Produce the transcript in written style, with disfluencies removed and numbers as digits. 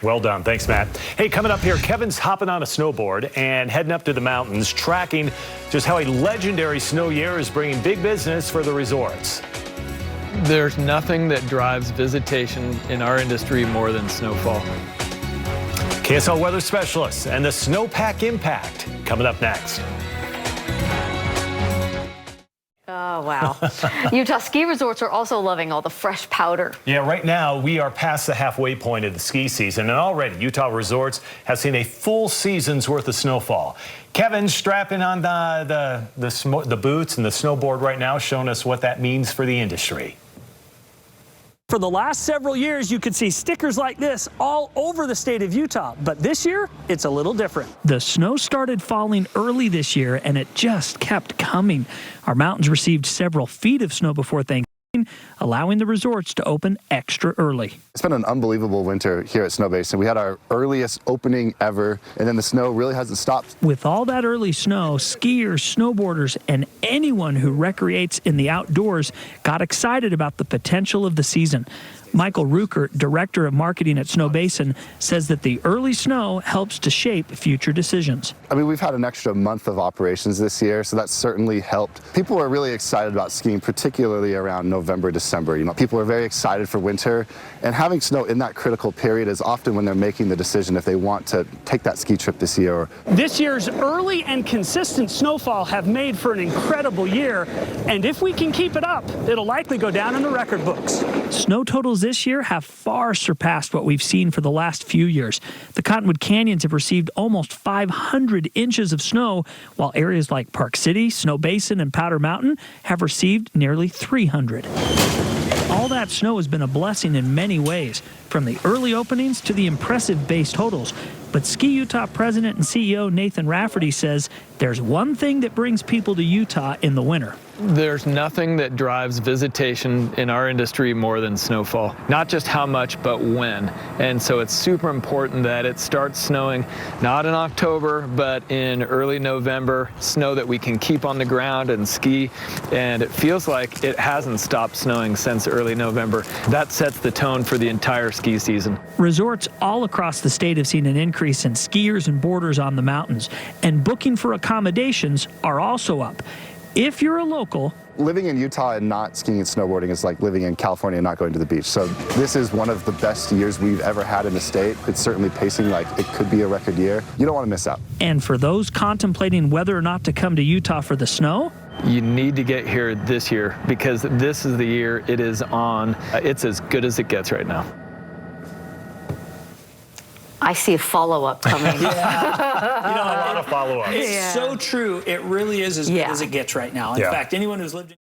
Well done. Thanks, Matt. Hey, coming up here, Kevin's hopping on a snowboard and heading up to the mountains, tracking just how a legendary snow year is bringing big business for the resorts. There's nothing that drives visitation in our industry more than snowfall. KSL weather specialists and the snowpack impact coming up next. Oh, wow. Utah ski resorts are also loving all the fresh powder. Yeah, right now we are past the halfway point of the ski season, and already Utah resorts have seen a full season's worth of snowfall. Kevin's strapping on the boots and the snowboard right now, showing us what that means for the industry. For the last several years, you could see stickers like this all over the state of Utah, but this year, it's a little different. The snow started falling early this year, and it just kept coming. Our mountains received several feet of snow before Thanksgiving, allowing the resorts to open extra early. It's been an unbelievable winter here at Snow Basin. We had our earliest opening ever, and then the snow really hasn't stopped. With all that early snow, skiers, snowboarders, and anyone who recreates in the outdoors got excited about the potential of the season. Michael Ruckert, director of marketing at Snow Basin, says that the early snow helps to shape future decisions. I mean, we've had an extra month of operations this year, so that's certainly helped. People are really excited about skiing, particularly around November, December. You know, people are very excited for winter, and having snow in that critical period is often when they're making the decision if they want to take that ski trip this year. This year's early and consistent snowfall have made for an incredible year, and if we can keep it up, it'll likely go down in the record books. Snow totals this year have far surpassed what we've seen for the last few years. The Cottonwood Canyons have received almost 500 inches of snow, while areas like Park City, Snow Basin, and Powder Mountain have received nearly 300. All that snow has been a blessing in many ways, from the early openings to the impressive base totals. But Ski Utah President and CEO Nathan Rafferty says there's one thing that brings people to Utah in the winter. There's nothing that drives visitation in our industry more than snowfall. Not just how much, but when. And so it's super important that it starts snowing, not in October, but in early November, snow that we can keep on the ground and ski. And it feels like it hasn't stopped snowing since early November. That sets the tone for the entire ski season. Resorts all across the state have seen an increase in skiers and boarders on the mountains, and booking for accommodations are also up. If you're a local, living in Utah and not skiing and snowboarding is like living in California and not going to the beach. So this is one of the best years we've ever had in the state. It's certainly pacing like it could be a record year. You don't want to miss out. And for those contemplating whether or not to come to Utah for the snow, you need to get here this year because this is the year it is on. It's as good as it gets right now. I see a follow-up coming. You know, a lot of follow-ups. It's so true. It really is as good as it gets right now. In fact, anyone who's lived in